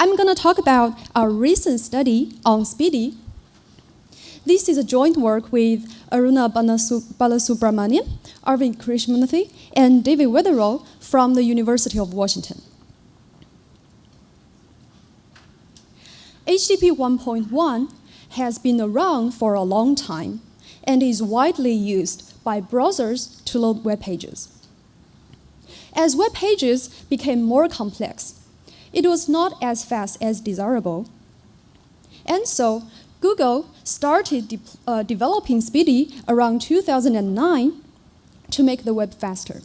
I'm going to talk about our recent study on Speedy. This is a joint work with Aruna Balasubramanian, Arvind Krishnamurthy, and David Wetherall from the University of Washington. HTTP 1.1 has been around for a long time and is widely used by browsers to load web pages. As web pages became more complex, it was not as fast as desirable. And so Google started developing Speedy around 2009 to make the web faster.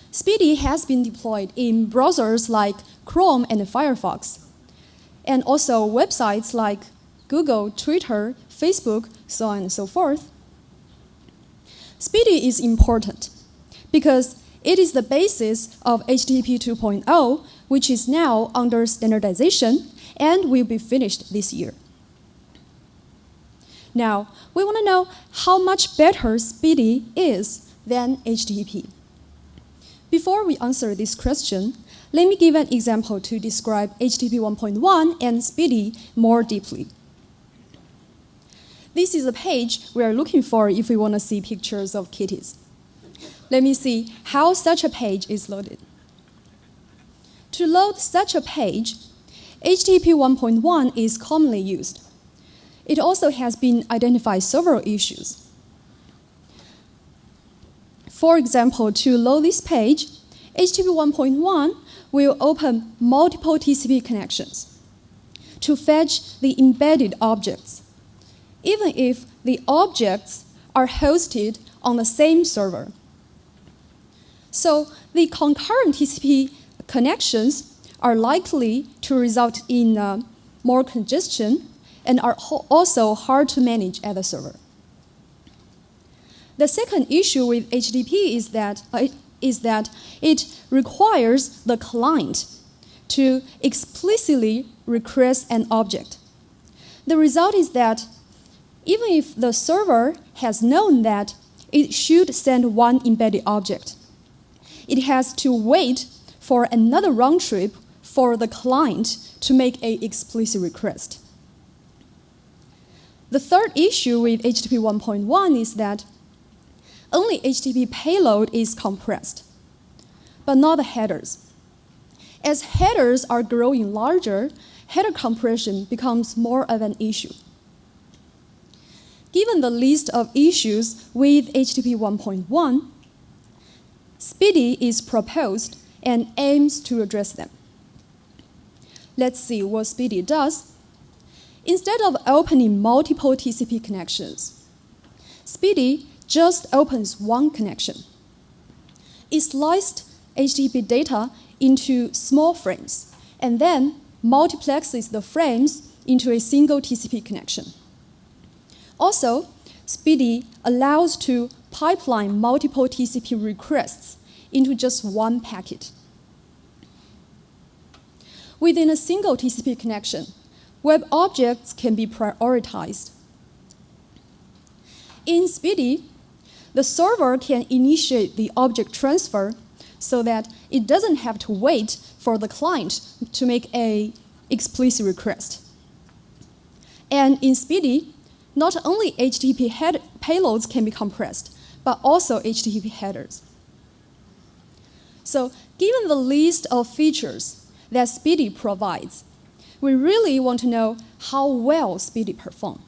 Speedy has been deployed in browsers like Chrome and Firefox, and also websites like Google, Twitter, Facebook, so on and so forth. Speedy is important because it is the basis of HTTP 2.0, which is now under standardization and will be finished this year. Now, we want to know how much better Speedy is than HTTP. Before we answer this question, let me give an example to describe HTTP 1.1 and Speedy more deeply. This is a page we are looking for if we want to see pictures of kitties. Let me see how such a page is loaded. To load such a page, HTTP 1.1 is commonly used. It also has been identified several issues. For example, to load this page, HTTP 1.1 will open multiple TCP connections to fetch the embedded objects, even if the objects are hosted on the same server. So the concurrent TCP connections are likely to result in more congestion and are also hard to manage at the server. The second issue with HTTP is that it requires the client to explicitly request an object. The result is that even if the server has known that it should send one embedded object, it has to wait for another round trip for the client to make an explicit request. The third issue with HTTP 1.1 is that only HTTP payload is compressed, but not the headers. As headers are growing larger, header compression becomes more of an issue. Given the list of issues with HTTP 1.1, Speedy is proposed and aims to address them. Let's see what Speedy does. Instead of opening multiple TCP connections, Speedy just opens one connection. It sliced HTTP data into small frames and then multiplexes the frames into a single TCP connection. Also, Speedy allows to pipeline multiple TCP requests into just one packet. Within a single TCP connection, web objects can be prioritized. In Speedy, the server can initiate the object transfer so that it doesn't have to wait for the client to make an explicit request. And in Speedy, not only HTTP payloads can be compressed, but also HTTP headers. So, given the list of features that Speedy provides, we really want to know how well Speedy performs.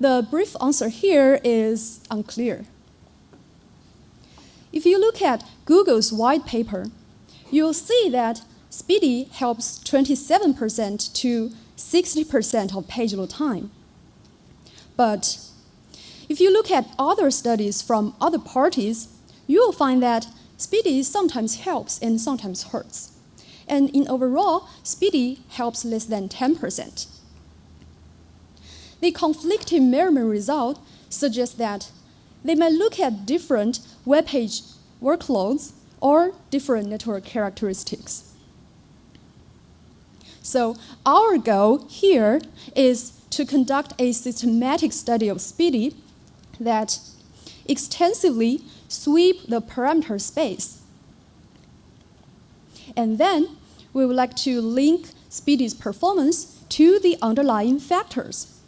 The brief answer here is unclear. If you look at Google's white paper, you'll see that Speedy helps 27% to 60% of page load time. But if you look at other studies from other parties, you will find that Speedy sometimes helps and sometimes hurts. And in overall, Speedy helps less than 10%. The conflicting measurement result suggests that they may look at different web page workloads or different network characteristics. So our goal here is to conduct a systematic study of Speedy that extensively sweep the parameter space. And then we would like to link Speedy's performance to the underlying factors,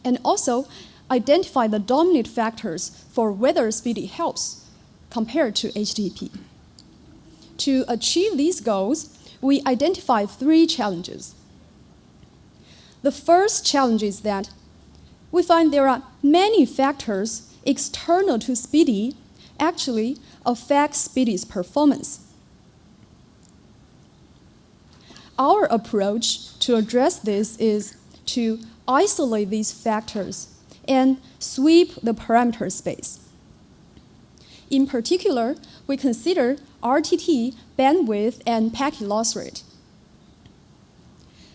and also identify the dominant factors for whether Speedy helps compared to HTTP. To achieve these goals, we identify 3 challenges. The first challenge is that we find there are many factors external to Speedy actually affect Speedy's performance. Our approach to address this is to isolate these factors and sweep the parameter space. In particular, we consider RTT, bandwidth, and packet loss rate.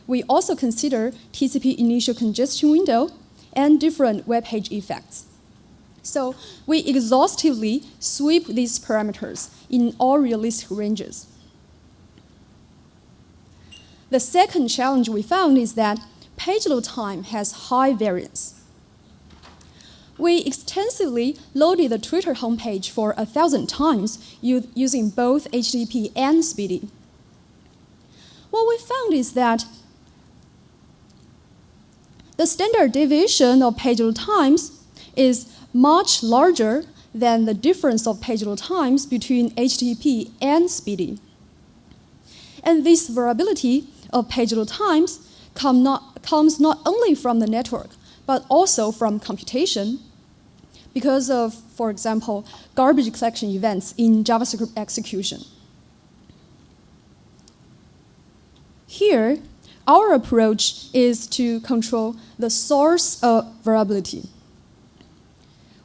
We also consider TCP initial congestion window and different web page effects. So we exhaustively sweep these parameters in all realistic ranges. The second challenge we found is that page load time has high variance. We extensively loaded the Twitter homepage for 1,000 times using both HTTP and Speedy. What we found is that the standard deviation of page load times is much larger than the difference of page load times between HTTP and Speedy. And this variability of page load times comes not only from the network, but also from computation because of, for example, garbage collection events in JavaScript execution. Here, our approach is to control the source of variability.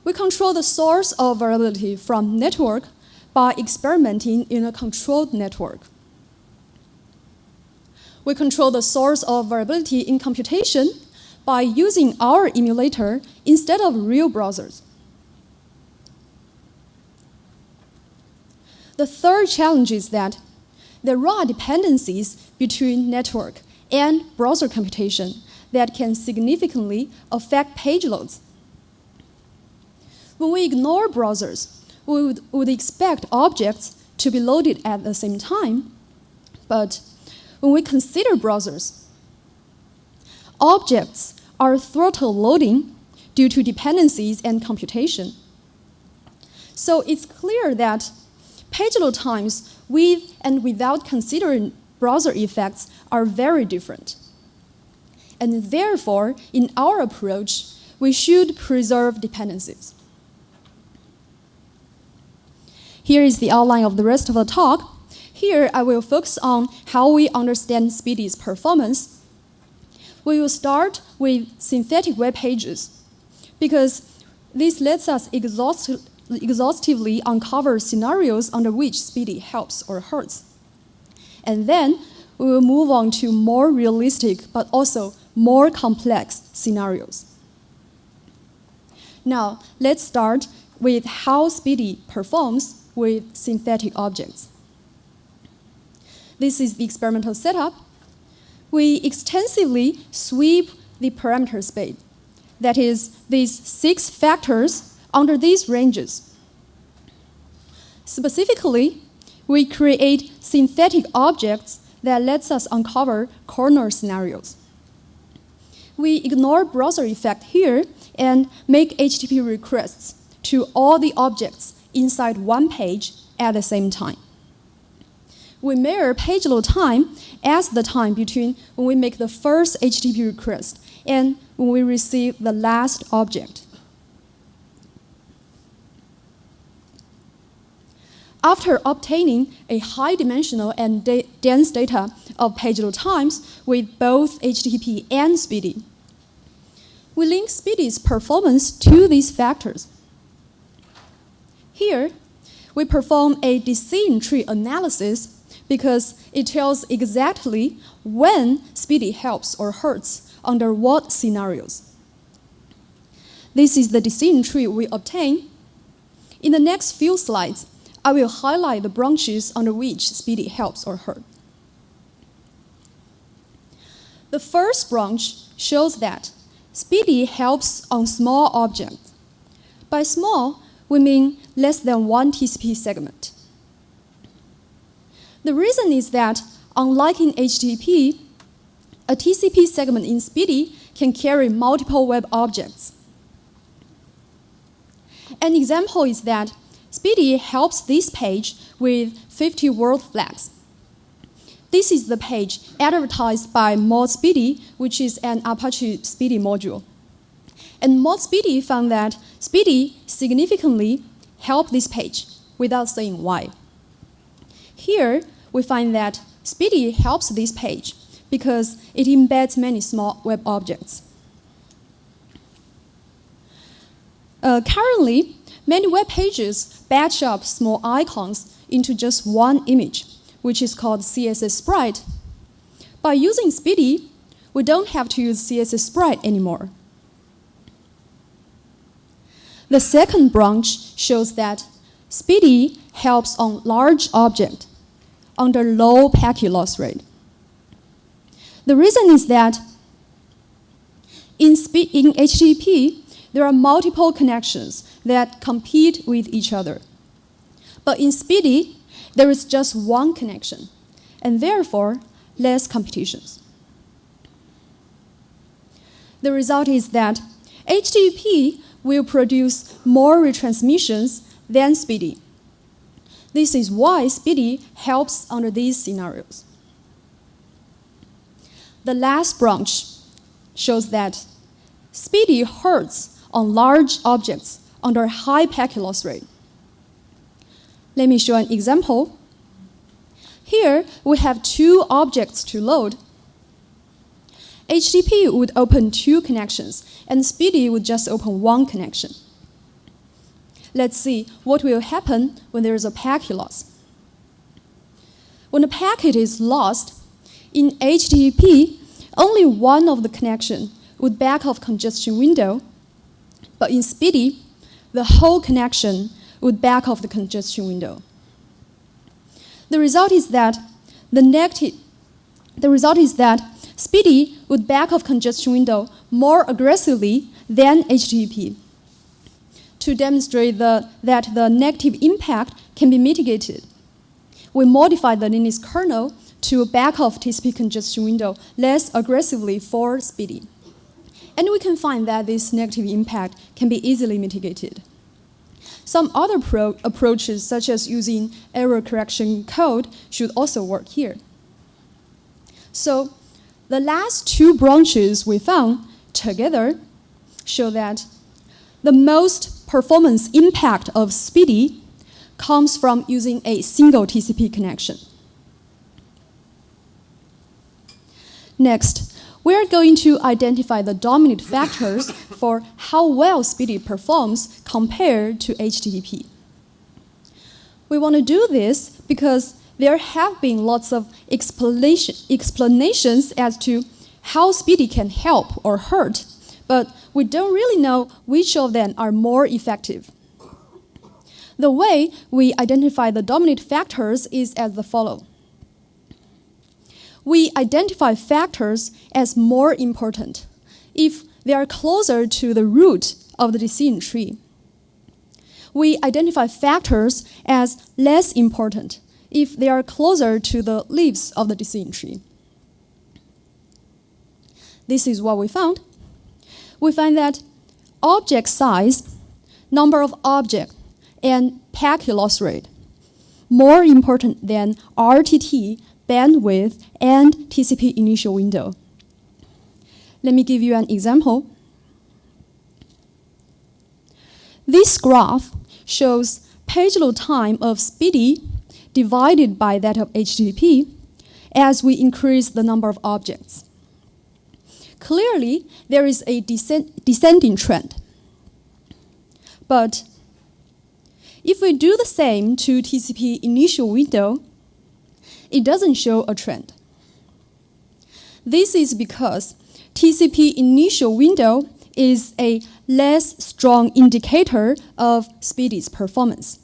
We control the source of variability from network by experimenting in a controlled network. We control the source of variability in computation by using our emulator instead of real browsers. The third challenge is that there are dependencies between network and browser computation that can significantly affect page loads. When we ignore browsers, we would expect objects to be loaded at the same time, but when we consider browsers, objects are throttle loading due to dependencies and computation. So it's clear that page load times with and without considering browser effects are very different. And therefore, in our approach, we should preserve dependencies. Here is the outline of the rest of the talk. Here, I will focus on how we understand Speedy's performance. We will start with synthetic web pages, because this lets us exhaustively uncover scenarios under which Speedy helps or hurts. And then we will move on to more realistic but also more complex scenarios. Now, let's start with how Speedy performs with synthetic objects. This is the experimental setup. We extensively sweep the parameter space, that is, these 6 factors under these ranges. Specifically, we create synthetic objects that lets us uncover corner scenarios. We ignore browser effect here and make HTTP requests to all the objects inside one page at the same time. We measure page load time as the time between when we make the first HTTP request and when we receive the last object. After obtaining a high-dimensional and dense data of page load times with both HTTP and Speedy, we link Speedy's performance to these factors. Here, we perform a decision tree analysis because it tells exactly when Speedy helps or hurts under what scenarios. This is the decision tree we obtain. In the next few slides, I will highlight the branches under which Speedy helps or hurts. The first branch shows that Speedy helps on small objects. By small, we mean less than 1 TCP segment. The reason is that unlike in HTTP, a TCP segment in Speedy can carry multiple web objects. An example is that Speedy helps this page with 50 world flags. This is the page advertised by ModSpeedy, which is an Apache Speedy module. And ModSpeedy found that Speedy significantly helped this page without saying why. Here, we find that Speedy helps this page because it embeds many small web objects. Currently, many web pages batch up small icons into just one image, which is called CSS sprite. By using Speedy, we don't have to use CSS sprite anymore. The second branch shows that Speedy helps on large objects under low packet loss rate. The reason is that in HTTP, there are multiple connections that compete with each other. But in Speedy, there is just one connection, and therefore, less competitions. The result is that HTTP will produce more retransmissions than Speedy. This is why Speedy helps under these scenarios. The last branch shows that Speedy hurts on large objects under high packet loss rate. Let me show an example. Here, we have two objects to load. HTTP would open two connections, and Speedy would just open one connection. Let's see what will happen when there is a packet loss. When a packet is lost, in HTTP, only one of the connection would back off congestion window, but in Speedy, the whole connection would back off the congestion window. The result is that Speedy would back off congestion window more aggressively than HTTP. To demonstrate that the negative impact can be mitigated, we modify the Linux kernel to back off TCP congestion window less aggressively for Speedy. And we can find that this negative impact can be easily mitigated. Some other approaches, such as using error correction code, should also work here. So the last two branches we found together show that the most performance impact of Speedy comes from using a single TCP connection. Next, we're going to identify the dominant factors for how well Speedy performs compared to HTTP. We want to do this because there have been lots of explanations as to how Speedy can help or hurt, but we don't really know which of them are more effective. The way we identify the dominant factors is as the follows. We identify factors as more important if they are closer to the root of the decision tree. We identify factors as less important if they are closer to the leaves of the decision tree. This is what we found. We find that object size, number of objects, and packet loss rate more important than RTT, bandwidth, and TCP initial window. Let me give you an example. This graph shows page load time of Speedy divided by that of HTTP as we increase the number of objects. Clearly, there is a descending trend. But if we do the same to TCP initial window, it doesn't show a trend. This is because TCP initial window is a less strong indicator of Speedy's performance.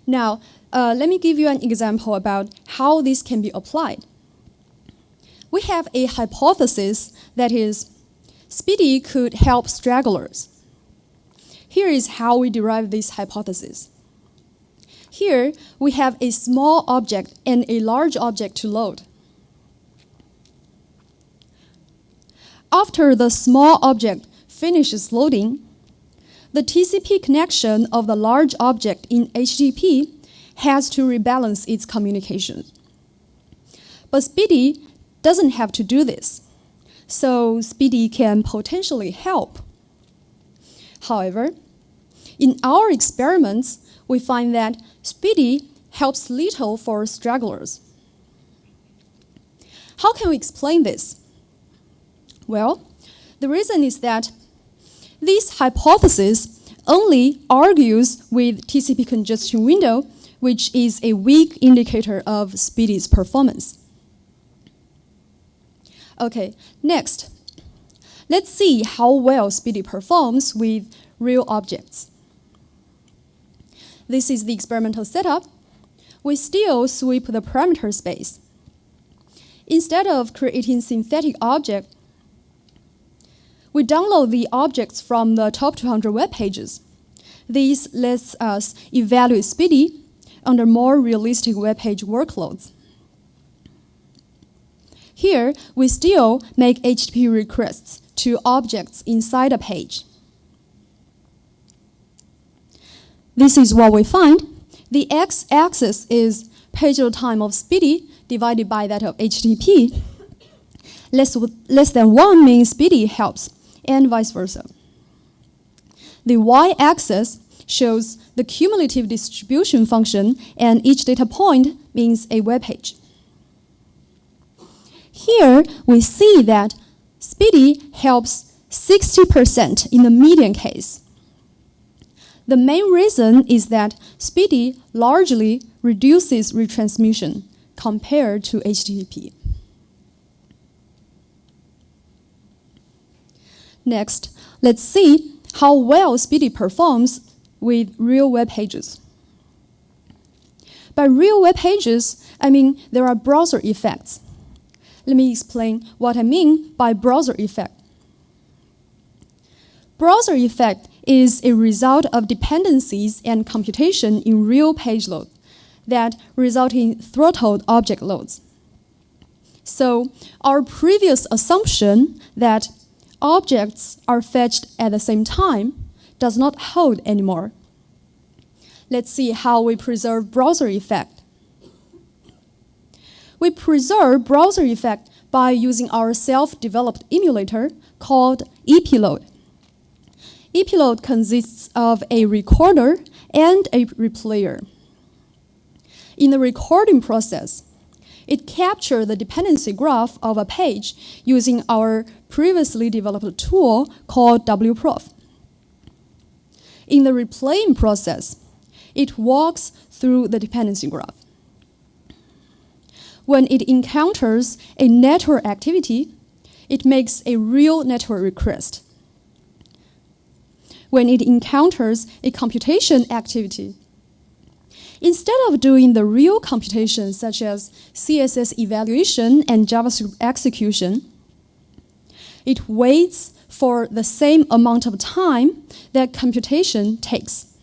Now, let me give you an example about how this can be applied. We have a hypothesis that is, Speedy could help stragglers. Here is how we derive this hypothesis. Here, we have a small object and a large object to load. After the small object finishes loading, the TCP connection of the large object in HTTP has to rebalance its communication. But Speedy doesn't have to do this, so Speedy can potentially help. However, in our experiments, we find that Speedy helps little for stragglers. How can we explain this? Well, the reason is that this hypothesis only argues with TCP congestion window, which is a weak indicator of Speedy's performance. Okay, next, let's see how well Speedy performs with real objects. This is the experimental setup. We still sweep the parameter space. Instead of creating synthetic objects, we download the objects from the top 200 web pages. This lets us evaluate Speedy under more realistic web page workloads. Here, we still make HTTP requests to objects inside a page. This is what we find. The x-axis is page load time of Speedy divided by that of HTTP. Less than 1 means Speedy helps, and vice versa. The y-axis shows the cumulative distribution function, and each data point means a web page. Here, we see that Speedy helps 60% in the median case. The main reason is that Speedy largely reduces retransmission compared to HTTP. Next, let's see how well Speedy performs with real web pages. By real web pages, I mean there are browser effects. Let me explain what I mean by browser effect. Browser effect is a result of dependencies and computation in real page load that result in throttled object loads. So our previous assumption that objects are fetched at the same time does not hold anymore. Let's see how we preserve browser effect. We preserve browser effect by using our self-developed emulator called EPLOAD. EPLOAD consists of a recorder and a replayer. In the recording process, it captures the dependency graph of a page using our previously developed tool called wprof. In the replaying process, it walks through the dependency graph. When it encounters a network activity, it makes a real network request. When it encounters a computation activity, instead of doing the real computation such as CSS evaluation and JavaScript execution, it waits for the same amount of time that computation takes.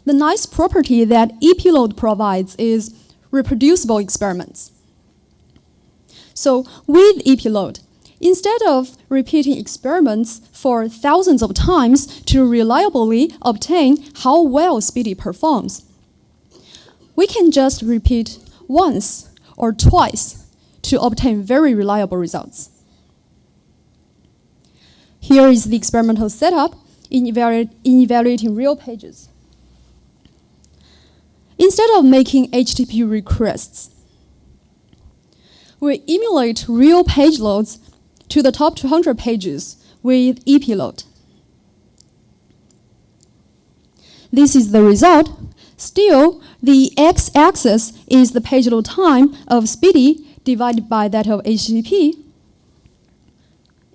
The nice property that EPLOAD provides is reproducible experiments. So with EPLOAD, instead of repeating experiments for thousands of times to reliably obtain how well Speedy performs, we can just repeat once or twice to obtain very reliable results. Here is the experimental setup in evaluating real pages. Instead of making HTTP requests, we emulate real page loads to the top 200 pages with EPLOAD. This is the result. Still, the x-axis is the page load time of Speedy divided by that of HTTP,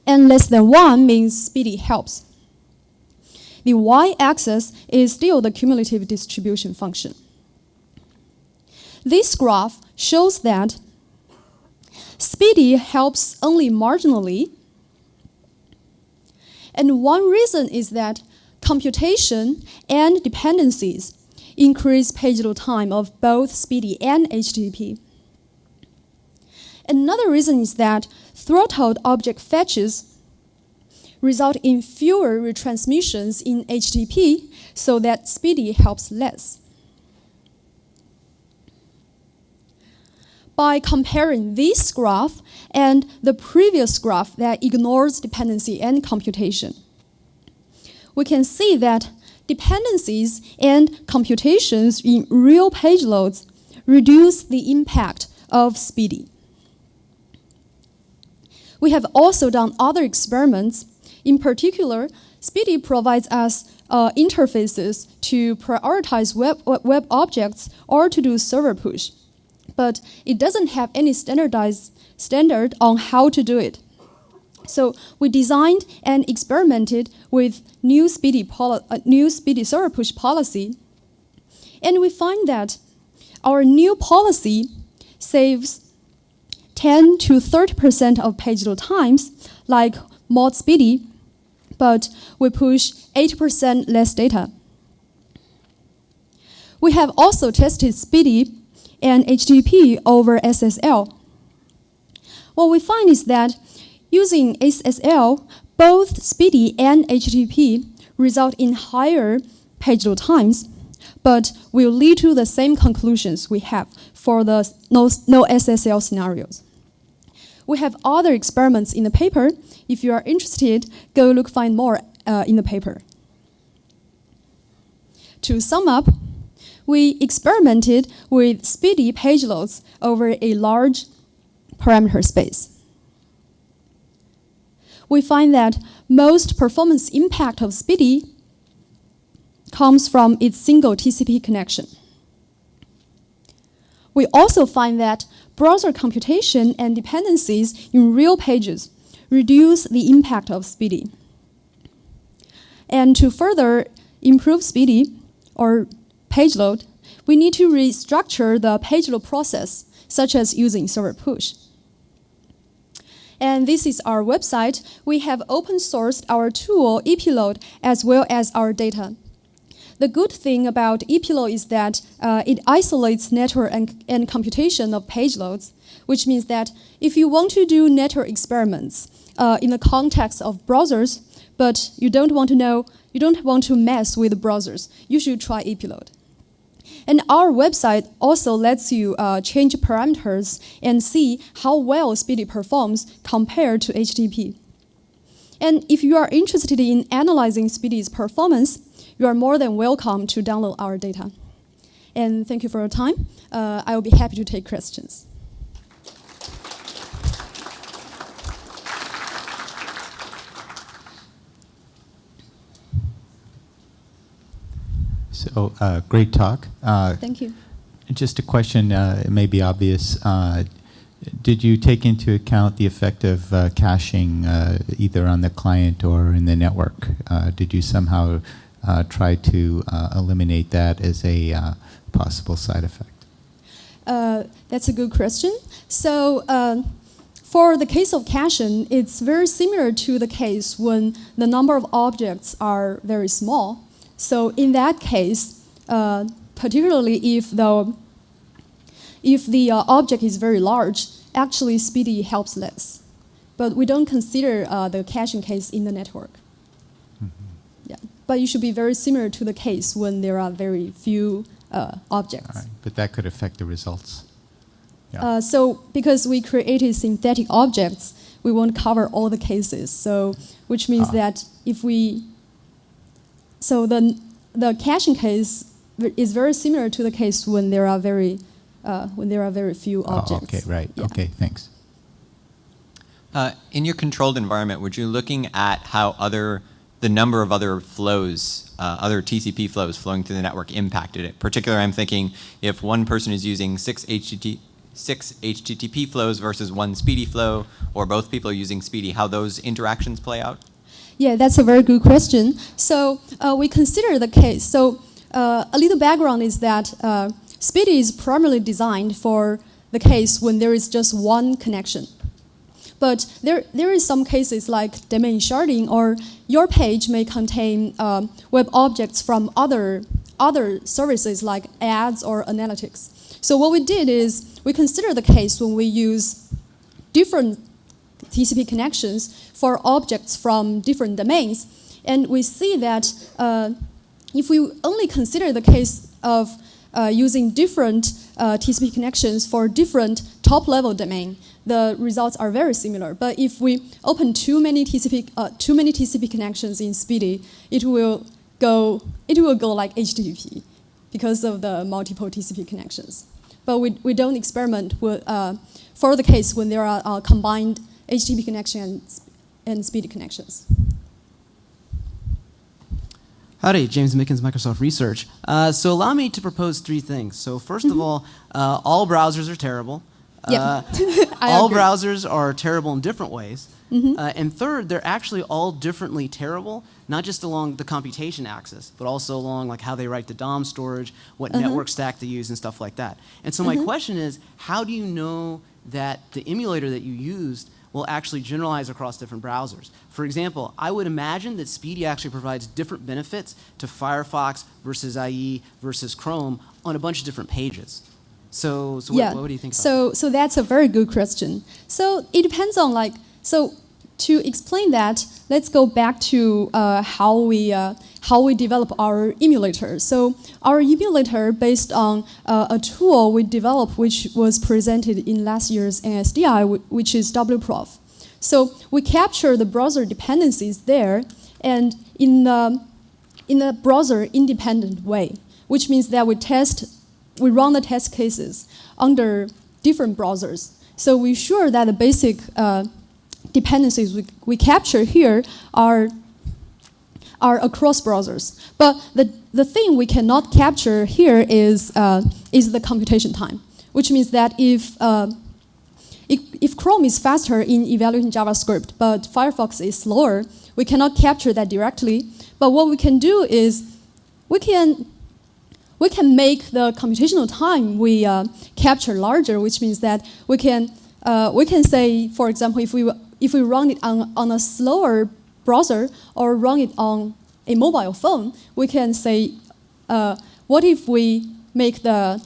and less than 1 means Speedy helps. The y-axis is still the cumulative distribution function. This graph shows that Speedy helps only marginally, and one reason is that computation and dependencies increase page load time of both Speedy and HTTP. Another reason is that throttled object fetches result in fewer retransmissions in HTTP, so that Speedy helps less. By comparing this graph and the previous graph that ignores dependency and computation, we can see that dependencies and computations in real page loads reduce the impact of Speedy. We have also done other experiments. In particular, Speedy provides us interfaces to prioritize web objects or to do server push, but it doesn't have any standard on how to do it. So we designed and experimented with new Speedy server push policy, and we find that our new policy saves 10 to 30% of page load times, like mod Speedy, but we push 80% less data. We have also tested Speedy and HTTP over SSL. What we find is that using SSL, both Speedy and HTTP result in higher page load times, but will lead to the same conclusions we have for the no SSL scenarios. We have other experiments in the paper. If you are interested, go find more in the paper. To sum up, we experimented with Speedy page loads over a large parameter space. We find that most performance impact of Speedy comes from its single TCP connection. We also find that browser computation and dependencies in real pages reduce the impact of Speedy. And to further improve Speedy or page load, we need to restructure the page load process, such as using server push. And this is our website. We have open sourced our tool, EPLoad, as well as our data. The good thing about EPLoad is that it isolates network and computation of page loads, which means that if you want to do network experiments in the context of browsers, but you don't want to mess with browsers, you should try EPLoad. And our website also lets you change parameters and see how well Speedy performs compared to HTTP. And if you are interested in analyzing Speedy's performance, you are more than welcome to download our data. And thank you for your time. I will be happy to take questions. So, great talk. Thank you. Just a question, it may be obvious. Did you take into account the effect of caching either on the client or in the network? Did you somehow try to eliminate that as a possible side effect? That's a good question. So for the case of caching, it's very similar to the case when the number of objects are very small. So in that case, particularly if the object is very large, actually Speedy helps less. But we don't consider the caching case in the network. Yeah. But it should be very similar to the case when there are very few objects. All right. But that could affect the results. Yeah. So because we created synthetic objects, we won't cover all the cases. So which means that if we... So the caching case is very similar to the case when there are very few objects. Okay, right. Yeah. Okay, thanks. In your controlled environment, were you looking at how the number of other flows, other TCP flows flowing through the network impacted it? Particularly, I'm thinking if one person is using six HTTP flows versus one Speedy flow, or both people are using Speedy, how those interactions play out? Yeah, that's a very good question. So we consider the case. So a little background is that Speedy is primarily designed for the case when there is just one connection. But there is some cases like domain sharding, or your page may contain web objects from other services like ads or analytics. So what we did is we consider the case when we use different TCP connections for objects from different domains. And we see that if we only consider the case of using different TCP connections for different top-level domain, the results are very similar. But if we open too many TCP connections in Speedy, it will go like HTTP because of the multiple TCP connections. But we don't experiment with, for the case when there are combined HTTP connections and Speedy connections. Howdy, James Mickens, Microsoft Research. So allow me to propose 3 things. So first of all browsers are terrible. Yeah. All agree. browsers are terrible in different ways. And third, they're actually all differently terrible, not just along the computation axis, but also along like how they write the DOM storage, what network stack they use, and stuff like that. And so my question is, how do you know that the emulator that you used will actually generalize across different browsers? For example, I would imagine that Speedy actually provides different benefits to Firefox versus IE versus Chrome on a bunch of different pages. So Yeah. what do you think about that? So that's a very good question. So it depends on so to explain that, let's go back to how we develop our emulator. So our emulator based on a tool we developed, which was presented in last year's NSDI, which is WProf. So we capture the browser dependencies there, and in a browser independent way, which means that we run the test cases under different browsers. So we're sure that the basic dependencies we capture here are across browsers. But the thing we cannot capture here is the computation time, which means that if Chrome is faster in evaluating JavaScript, but Firefox is slower, we cannot capture that directly. But what we can do is we can make the computational time we capture larger, which means that we can say, for example, if we run it on a slower browser or run it on a mobile phone, we can say, what if we make the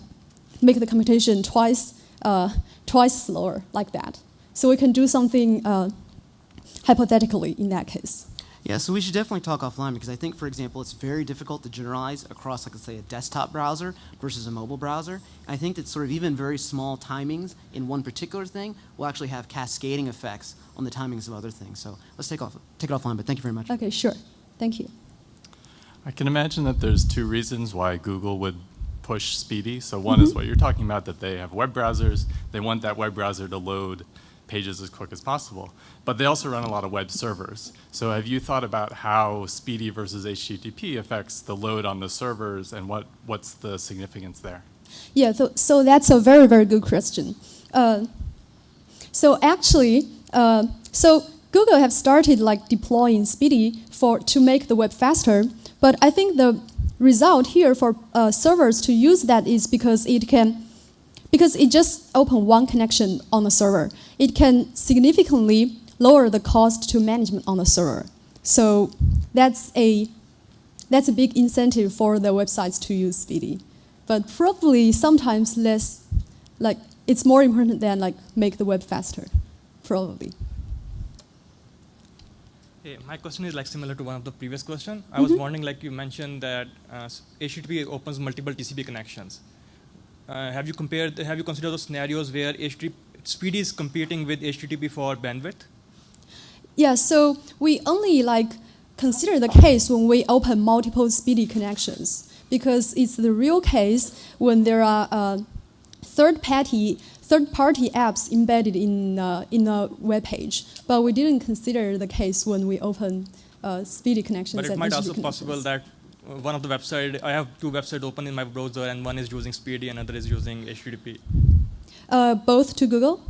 computation twice slower, like that? So we can do something hypothetically in that case. Yeah, so we should definitely talk offline, because I think, for example, it's very difficult to generalize across, like, let's say, a desktop browser versus a mobile browser. And I think that sort of even very small timings in one particular thing will actually have cascading effects on the timings of other things. So let's take it offline, but thank you very much. Okay, sure. Thank you. I can imagine that there's 2 reasons why Google would push Speedy. So one is what you're talking about, that they have web browsers. They want that web browser to load pages as quick as possible. But they also run a lot of web servers. So have you thought about how Speedy versus HTTP affects the load on the servers, and what's the significance there? Yeah, so that's a very, very good question. So actually, so Google have started deploying Speedy to make the web faster, but I think the result here for servers to use that is because it just open one connection on the server. It can significantly lower the cost to management on the server. So that's a big incentive for the websites to use Speedy. But probably sometimes less, it's more important than make the web faster, probably. Hey, my question is similar to one of the previous question. I was wondering, you mentioned that HTTP opens multiple TCP connections. Have you considered those scenarios where Speedy is competing with HTTP for bandwidth? Yeah, so we only consider the case when we open multiple Speedy connections, because it's the real case when there are third-party apps embedded in a web page. But we didn't consider the case when we open Speedy connections. But it might also be possible that one of the websites, I have 2 websites open in my browser, and one is using Speedy and another is using HTTP. Both to Google?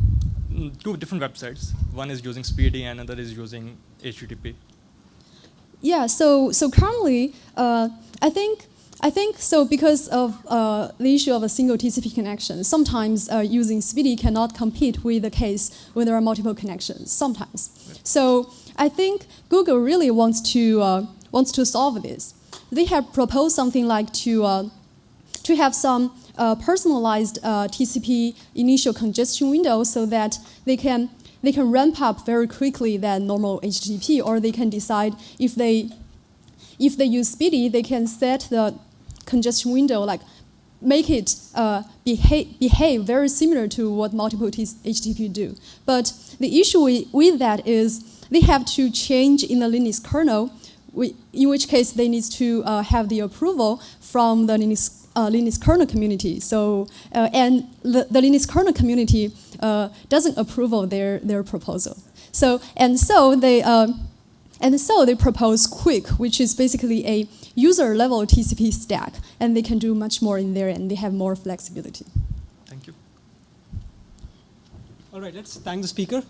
2 different websites. One is using Speedy and another is using HTTP. Yeah, so currently, I think I think so because of the issue of a single TCP connection. Sometimes using Speedy cannot compete with the case when there are multiple connections. Sometimes. So I think Google really wants to solve this. They have proposed something like to have some personalized TCP initial congestion window so that they can ramp up very quickly than normal HTTP, or they can decide if they use Speedy, they can set the congestion window, like make it behave very similar to what multiple HTTP do. But the issue with that is they have to change in the Linux kernel, in which case they need to have the approval from the Linux kernel community. So and the Linux kernel community doesn't approve of their proposal. So they propose Quick, which is basically a user-level TCP stack, and they can do much more in there, and they have more flexibility. Thank you. All right, let's thank the speaker.